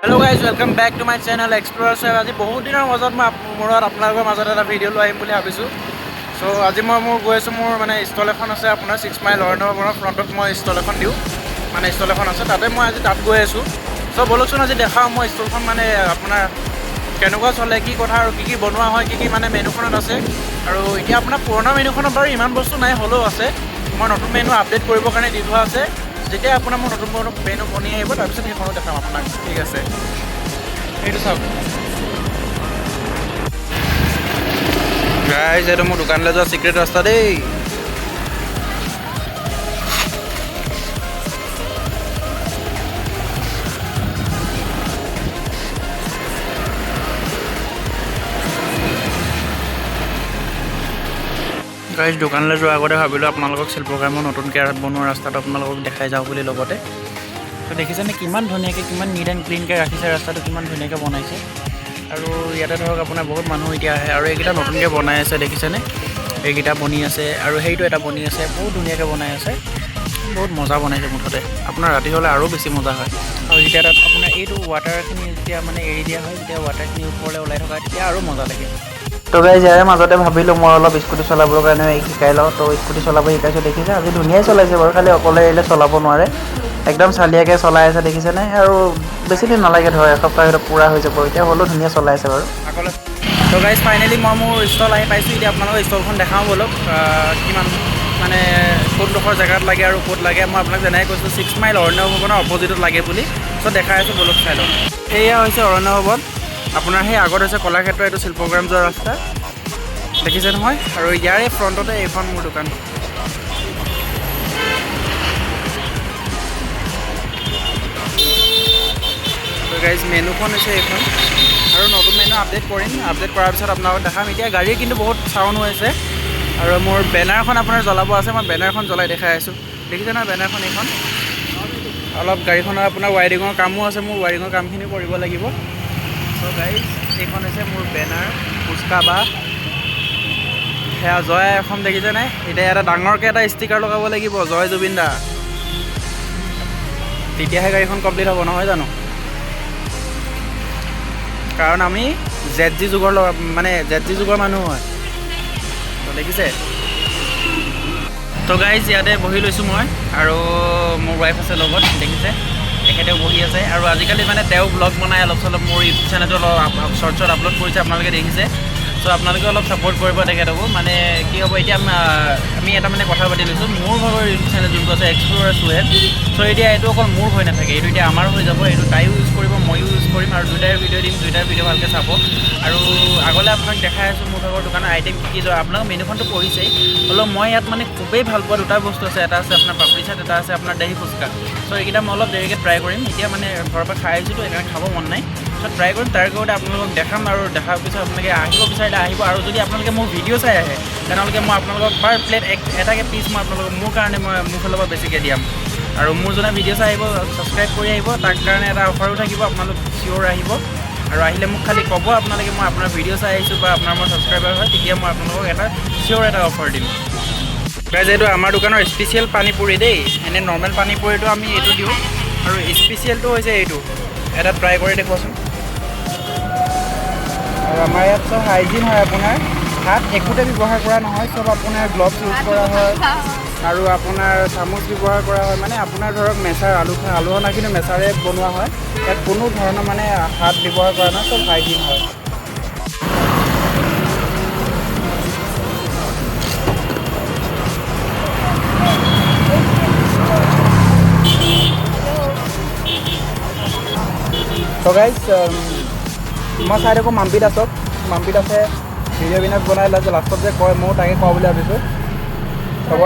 Hello guys, welcome back to my channel Explorer Sir. আজি বহুত দিনৰ মাজত মই আপোনালোকৰ মাজত এটা ভিডিঅ' লৈ আহিম বুলি ভাবিছোঁ। সো আজি মই গৈ আছোঁ মোৰ মানে ষ্টল এখন আছে আপোনাৰ 6 মাইল অৰণ্যবনৰ ফ্ৰণ্টত মই ষ্টল এখন দিওঁ মানে ষ্টল এখন আছে তাতে মই আজি তাত গৈ আছোঁ। সো বলকচোন আজি দেখাওঁ মই ষ্টলখন মানে আপোনাৰ কেনেকুৱা চলে কি কথা আৰু কি বনোৱা হয় কি মানে মেনুখনত আছে আৰু এতিয়া আপোনাৰ পুৰণা মেনুখনত বাৰু ইমান বস্তু নাই হ'লেও আছে মই নতুন মেনু আপডেট কৰিবৰ কাৰণে দি থোৱা আছে। যেতিয়া আপোনাৰ মোৰ নতুন মেনু বনি আহিব তাৰপিছত সেইখনো দেখাম আপোনাক ঠিক আছে এইটো চাওক গাইজ এইটো মোৰ দোকানলৈ যোৱা চিক্ৰেট ৰাস্তা দেই গাইজ দোকানলৈ যোৱাৰ আগতে ভাবিলোঁ আপোনালোকক শিল্পকৰ্মৰ নতুনকৈ বনোৱা ৰাস্তাটো আপোনালোকক দেখাই যাওঁ বুলি লগতে তো দেখিছেনে কিমান ধুনীয়াকৈ কিমান নিট এণ্ড ক্লিনকৈ ৰাখিছে ৰাস্তাটো কিমান ধুনীয়াকৈ বনাইছে আৰু ইয়াতে ধৰক আপোনাৰ বহুত মানুহ এতিয়া আহে আৰু এইকেইটা নতুনকৈ বনাই আছে দেখিছেনে এইকেইটা বনি আছে আৰু সেইটো এটা বনি আছে বহুত ধুনীয়াকৈ বনাই আছে বহুত মজা বনাইছে মুঠতে আপোনাৰ ৰাতি হ'লে আৰু বেছি মজা হয় আৰু যেতিয়া তাত আপোনাৰ এইটো ৱাটাৰখিনি যেতিয়া মানে এৰি দিয়া হয় যেতিয়া ৱাটাৰখিনি ওপৰলৈ ওলাই থকা হয় তেতিয়া আৰু মজা লাগে তো গাইজ ইয়াৰে মাজতে ভাবিলোঁ মই অলপ স্কুটি চলাবৰ কাৰণে শিকাই লওঁ তো স্কুটি চলাব শিকাইছোঁ দেখিছে আজি ধুনীয়াই চলাইছে বাৰু খালি অকলে এৰিলে চলাব নোৱাৰে একদম চালিয়াকৈ চলাই আছে দেখিছেনে আৰু বেছি দিন নালাগে ধৰ এসপ্তাহ ভিতৰত পূৰা হৈ যাব এতিয়া হ'লেও ধুনীয়া চলাই আছে বাৰু তো গাইজ ফাইনেলি মই মোৰ ষ্টল আহি পাইছোঁ এতিয়া আপোনালোকৰ ষ্টলখন দেখাওঁ বলক কিমান মানে কোনডোখৰ জেগাত লাগে আৰু ক'ত লাগে মই আপোনাক যেনেকৈ কৈছোঁ 6 মাইল অৰণ্য ভৱনৰ অপজিটত লাগে বুলি চ' দেখাই আছোঁ বলক চাই লওক এয়া হৈছে অৰণ্য ভৱন আপোনাৰ সেই আগত হৈছে কলাক্ষেত্ৰ এইটো শিল্পগ্ৰাম যোৱা ৰাস্তা দেখিছে নহয় আৰু ইয়াৰে ফ্ৰণ্টতে এইখন মোৰ দোকান গাইজ মেনুখন হৈছে এইখন আৰু নতুন মেনু আপডেট কৰিম আপডেট কৰাৰ পিছত আপোনালোকক দেখাম এতিয়া গাড়ীৰ কিন্তু বহুত চাউণ্ড হৈ আছে আৰু মোৰ বেনাৰখন আপোনাৰ জ্বলাব আছে মই বেনাৰখন জ্বলাই দেখাই আছোঁ দেখিছে নহয় বেনাৰখন এইখন অলপ গাড়ীখনৰ আপোনাৰ ৱাইৰিঙৰ কামো আছে মোৰ ৱাইৰিঙৰ কামখিনি কৰিব লাগিব চ' গাইজ এইখন হৈছে মোৰ বেনাৰ ফুচকা বা সেয়া জয় এখন দেখিছে নাই এতিয়া এটা ডাঙৰকৈ এটা ষ্টিকাৰ লগাব লাগিব জয় জুবিন দা তেতিয়াহে গাড়ীখন কমপ্লিট হ'ব নহয় জানো কাৰণ আমি জেড জি যুগৰ মানুহ হয় তো দেখিছে তো গাইজ ইয়াতে বহি লৈছোঁ মই আৰু মোৰ ৱাইফ আছে লগত দেখিছে তেখেতেও বহি আছে আৰু আজিকালি মানে তেওঁ ব্লগ বনাই অলপ চলপ মোৰ ইউটিউব চেনেলটো অলপ শ্বৰ্টছত আপলোড কৰিছে আপোনালোকে দেখিছে চ' আপোনালোকে অলপ ছাপোৰ্ট কৰিব তেখেতকো মানে কি হ'ব এতিয়া আমি এটা মানে কথা পাতি লৈছোঁ মোৰ ভাগৰ ইউটিউব চেনেল যোনটো আছে এক্সপ্ল'ৰাৰ চুহেদ চ' এতিয়া এইটো অকল মোৰ হৈ নাথাকে এইটো এতিয়া আমাৰ হৈ যাব এইটো তাইও ইউজ কৰিব ময়ো ইউজ কৰিম আৰু দুয়োটাই ভিডিঅ' দিম দুয়োটাই ভিডিঅ' ভালকৈ চাব আৰু আগলৈ আপোনাক দেখাই আছোঁ মোৰ ভাগৰ দোকানৰ আইটেম কি যোৱা আপোনালোক মেনুখনটো পঢ়িছেই হ'লেও মই ইয়াত মানে খুবেই ভাল পোৱা দুটা বস্তু আছে এটা আছে আপোনাৰ পাপৰি চাট এটা আছে আপোনাৰ দহি ফুচকা চ' এইকেইটা মই অলপ দেৰিকৈ ট্ৰাই কৰিম এতিয়া মানে ঘৰৰ পৰা খাই আহিছোঁতো সেইকাৰণে খাব মন নাই চ' ট্ৰাই কৰিম তাৰ লগতে আপোনালোকক দেখাম আৰু দেখাৰ পিছত আপোনালোকে আহিব বিচাৰিলে আহিব আৰু যদি আপোনালোকে মোৰ ভিডিঅ' চাই আহে তেনেহ'লে মই আপোনালোকক পাৰ প্লেট এটাকৈ পিচ মই আপোনালোকক মোৰ কাৰণে মই মোৰ ফালৰ পৰা বেছিকৈ দিয়াম আৰু মোৰ যোনে ভিডিঅ' চাই আহিব ছাবস্ক্ৰাইব কৰি আহিব তাৰ কাৰণে এটা অফাৰো থাকিব আপোনালোক চিয়'ৰ আহিব আৰু আহিলে মোক খালি ক'ব আপোনালোকে মই আপোনাৰ ভিডিঅ' চাই আহিছোঁ বা আপোনাৰ মই ছাবস্ক্ৰাইবাৰ হয় তেতিয়া মই আপোনালোকক এটা চিয়'ৰ এটা অফাৰ দিম গাইজ এইটো আমাৰ দোকানৰ স্পেচিয়েল পানীপুৰি দেই এনেই নৰ্মেল পানীপুৰিটো আমি এইটো দিওঁ আৰু স্পেচিয়েলটো হৈছে এইটো এটা ট্ৰাই কৰি দেখুৱাচোন আৰু আমাৰ ইয়াত চব হাইজিন হয় আপোনাৰ হাত একোতে ব্যৱহাৰ কৰা নহয় চব আপোনাৰ গ্লভছ ইউজ কৰা হয় আৰু আপোনাৰ চামুচ ব্যৱহাৰ কৰা হয় মানে আপোনাৰ ধৰক মেচাৰ আলু সনাখিনি মেচাৰে বনোৱা হয় ইয়াত কোনো ধৰণৰ মানে হাত ব্যৱহাৰ কৰা নহয় চব হাইজিন হয় তো গাইজ মই চাই থাকোঁ মাম্পি দাসক আছে ভিডিঅ'বিলাক বনাই লাষ্টত যে কয় ময়ো তাকে কওঁ বুলি ভাবিছোঁ হ'ব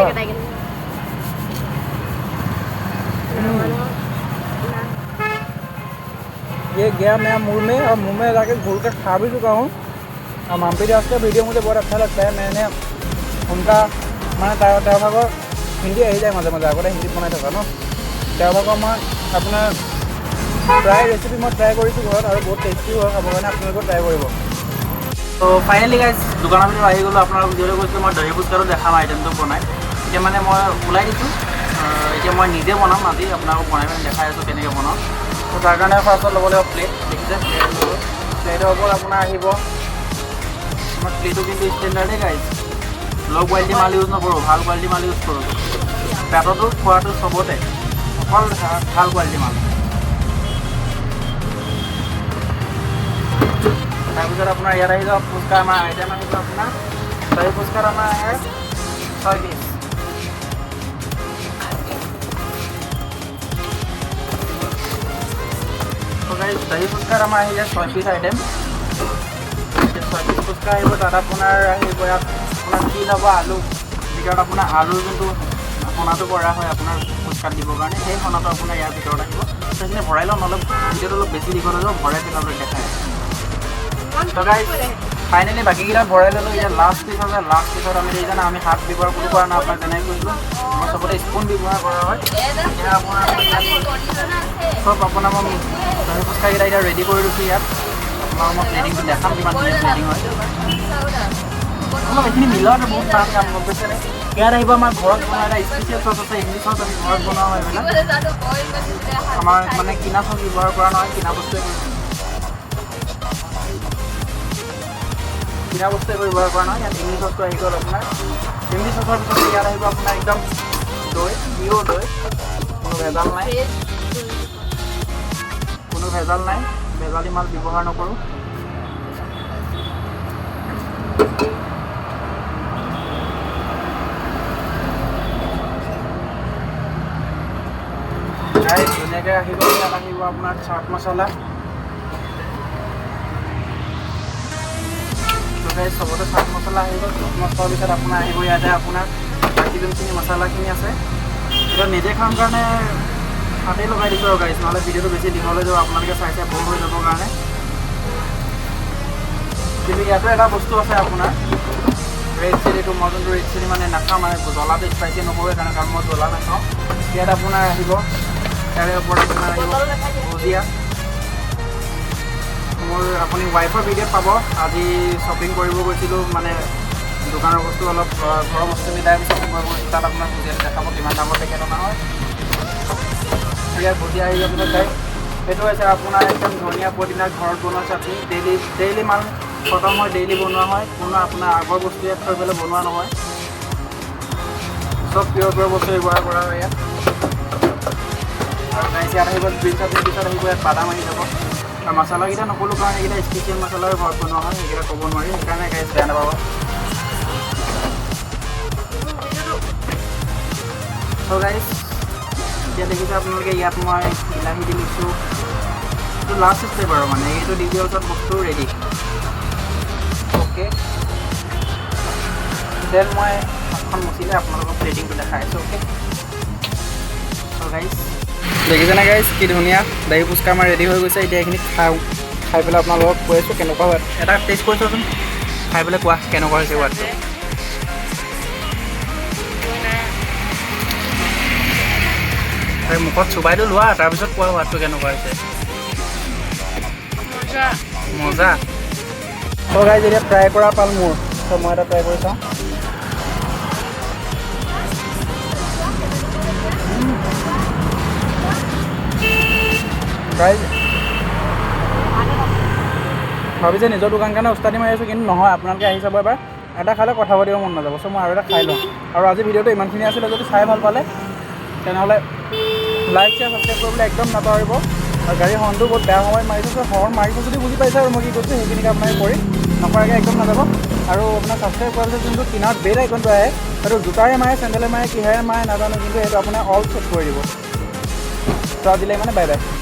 ये गया मैं मुंह में और मुंह में जाके घूर कर खा भी चुका हूँ और माम्पी दास का वीडियो मुझे बहुत अच्छा लगता है मैंने उनका मैं त्या भागৰ हिंदी आহি যায় মাজে মাজে আগতে হিন্দীত বনাই থকা ন त्या भागৰ মই আপোনাৰ প্ৰায় ৰেচিপি মই ট্ৰাই কৰিছোঁ ঘৰত আৰু বহুত টেষ্টিও হয় খাবৰ কাৰণে আপোনালোকেও ট্ৰাই কৰিব তো ফাইনেলি গাইজ দোকানৰ ভিতৰত আহি গ'লোঁ আপোনালোকক ভিডিঅ'লৈ কৈছিলোঁ মই দহি ফুচকাটো দেখাম আইটেমটো বনাই এতিয়া মানে মই ওলাই দিছোঁ এতিয়া মই নিজে বনাম আজি আপোনালোকক বনাই দেখাই আছোঁ কেনেকৈ বনাওঁ তো তো তাৰ কাৰণে ফাৰ্ষ্টত ল'ব লাগিব প্লেট দেখিছে প্লেটৰ ওপৰত আপোনাৰ আহিব আমাৰ প্লেটো কিন্তু ষ্টেণ্ডাৰ্ডেই গাইজ ল' কোৱালিটি মাল ইউজ নকৰোঁ ভাল কোৱালিটি মাল ইউজ কৰোঁ পেটতো খোৱাটো চবতে অকল ভাল কোৱালিটি মাল তাৰপিছত আপোনাৰ ইয়াত আহি যাব ফুচকা আমাৰ আইটেম আহিব আপোনাৰ দহি ফুচকাত আমাৰ আহে 6 পিচ দহি ফুচকাত আমাৰ আহি যায় 6 পিচ আইটেম 6 পিচ ফুচকা আহিব তাত আপোনাৰ আহিব ইয়াত আপোনাৰ তিল হ'ব আলু ভিতৰত আপোনাৰ আলুৰ যোনটো সনাটো কৰা হয় আপোনাৰ ফুচকাত দিবৰ কাৰণে সেই সনাটো আপোনাৰ ইয়াৰ ভিতৰত আহিব সেইখিনি ভৰাই লওঁ অলপ ভিডিঅ'টো অলপ বেছি দীঘল হৈ যাব ভৰাই পেলাই দেখায় তো গাইজ ফাইনেলি বাকীকেইটা ভৰাই ল'লোঁ এতিয়া লাষ্ট পিচ আছে লাষ্ট পিছত আমি দেখিছেনে আমি হাত ব্যৱহাৰ কৰিব পৰা নাই আপোনাক যেনেকৈ কৈছিলোঁ আমাৰ চবতে স্পুন ব্যৱহাৰ কৰা হয় এতিয়া আপোনাৰ চব আপোনাৰ মই দহি ফুচকাকেইটা এতিয়া ৰেডি কৰি দিছোঁ ইয়াত আপোনাক মই প্লেটিংটো দেখাম কিমানখিনি প্লেটিং হয় অলপ এইখিনি মিলাওঁতে বহুত টান কাম গম পাইছেনে ইয়াত আহিব আমাৰ ঘৰত বনোৱা এটা স্পেচিয়েল চচ আছে ইংলিছ চচ আমি ঘৰত বনোৱা হয় এইবিলাক আমাৰ মানে কিনা চচ ব্যৱহাৰ কৰা নহয় কিনা বস্তুৱে ব্যৱহাৰ কৰা নহয় ইয়াত ইংলিছ চচটো আহি গ'ল আপোনাৰ ইংলিছ চচৰ পিছত ইয়াত আহিব আপোনাৰ একদম দৈ পিয়ৰ দৈ কোনো ভেজাল নাই ভেজালি মাল ব্যৱহাৰ নকৰোঁ ধুনীয়াকৈ আহিব ইয়াত আহিব আপোনাৰ চাট মছলা চবতে চাট মছলা আহিব চাট মছলাৰ পিছত আপোনাৰ আহিব ইয়াতে আপোনাৰ বাকী যোনখিনি মছলাখিনি আছে এতিয়া নিজে খাম কাৰণে হাতেই লগাই দিছোঁ আৰু গাইছ নহ'লে ভিডিঅ'টো বেছি দীঘল হৈ যাব আপোনালোকে চাই বৰ হৈ যাবৰ কাৰণে কিন্তু ইয়াতো এটা বস্তু আছে আপোনাৰ ৰেড চিলিটো মই যোনটো ৰেড চিলি মানে নাখাওঁ মানে জ্বলাটো স্পাইচি নকৰোঁ সেইকাৰণে কাৰণ মই জ্বলা নাখাওঁ ইয়াত আপোনাৰ আহিব তাৰে ওপৰত আপোনাৰ আহিব ভুজিয়া মোৰ আপুনি ৱাইফৰ ভিডিঅ'ত পাব আজি শ্বপিং কৰিব গৈছিলোঁ মানে দোকানৰ বস্তু অলপ ঘৰৰ বস্তু মিলাই শ্বপিং কৰিব গৈছোঁ তাত আপোনাৰ ভুজিয়াটো দেখাব কিমান দামত পেকেট অনা হয় ইয়াত ভুজিয়া আহি যাব পিছত যায় সেইটো হৈছে আপোনাৰ একদম ধনিয়া পদিনা ঘৰত বনোৱা চাটনি ডেইলি মাল খতম হয় ডেইলি বনোৱা হয় কোনো আপোনাৰ আগৰ বস্তু ইয়াত থৈ পেলাই বনোৱা নহয় চব পিয়ৰ বস্তু ব্যৱহাৰ কৰা হয় ইয়াত আৰু গাইছ ইয়াত আহিব গ্ৰীণ চাটনিৰ পিছত আহিব ইয়াত বাদাম আহি যাব আৰু মছলাকেইটা নক'লোঁ কাৰণ এইকেইটা স্পেচিয়েল মছলাৰ ঘৰত বনোৱা হয় সেইকেইটা ক'ব নোৱাৰি সেইকাৰণে গাইছ বেয়া নাপাব চ' গাইছ এতিয়া দেখিছে আপোনালোকে ইয়াত মই বিলাহী দি লৈছোঁ এইটো লাষ্ট ষ্টেপ আৰু মানে এইটো দি দিয়াৰ পিছত বস্তু ৰেডি অ'কে দেন মই হাতখন মচিলে আপোনালোকক প্লেটিংটো দেখাই আছোঁ অ'কে চ' গাইছ দেখিছেনে গাইছ কি ধুনীয়া দহি ফুচকা আমাৰ ৰেডি হৈ গৈছে এতিয়া এইখিনি খাই পেলাই আপোনালোকক কৈ আছোঁ কেনেকুৱা হয় এটা টেষ্ট কৰি চাওঁচোন খাই পেলাই কোৱা কেনেকুৱা হৈছে সোৱাদটো মুখত চুবাইটো লোৱা তাৰপিছত কোৱা সোৱাদটো কেনেকুৱা হৈছে মজা ত' গাইছ এতিয়া ফ্ৰাই কৰা পাল মোৰ ত' মই এটা ট্ৰাই কৰি চাওঁ গাইছ ভাবিছে নিজৰ দোকান কাৰণে উস্তাদি মাৰি আছোঁ কিন্তু নহয় আপোনালোকে আহি চাব এবাৰ এটা খালে কথা পাতিব মন নাযাব চ' মই আৰু এটা খাই লওঁ আৰু আজি ভিডিঅ'টো ইমানখিনি আছিলে যদি চাই ভাল পালে তেনেহ'লে লাইক শ্বেয়াৰ ছাবস্ক্ৰাইব কৰিবলৈ একদম নাপাহৰিব আৰু গাড়ী হৰ্ণটো বহুত বেয়া সময়ত মাৰিছোঁ চ' হৰ্ণ মাৰিছোঁ যদি বুজি পাইছে আৰু মই কি কৈছোঁ সেইখিনিকে আপোনালোকে কৰি নকৰাকৈ একদম নাযাব আৰু আপোনাৰ ছাবস্ক্ৰাইব কৰাৰ পিছত যোনটো কিনাৰত বেল আইকনটো আহে সেইটো জোতাৰে মাৰে চেণ্ডেলে মাৰে কিহেৰে মাৰে নাজানো কিন্তু সেইটো আপোনাৰ অল চেট কৰি দিব চ' আজিলৈ মানে বাই বাই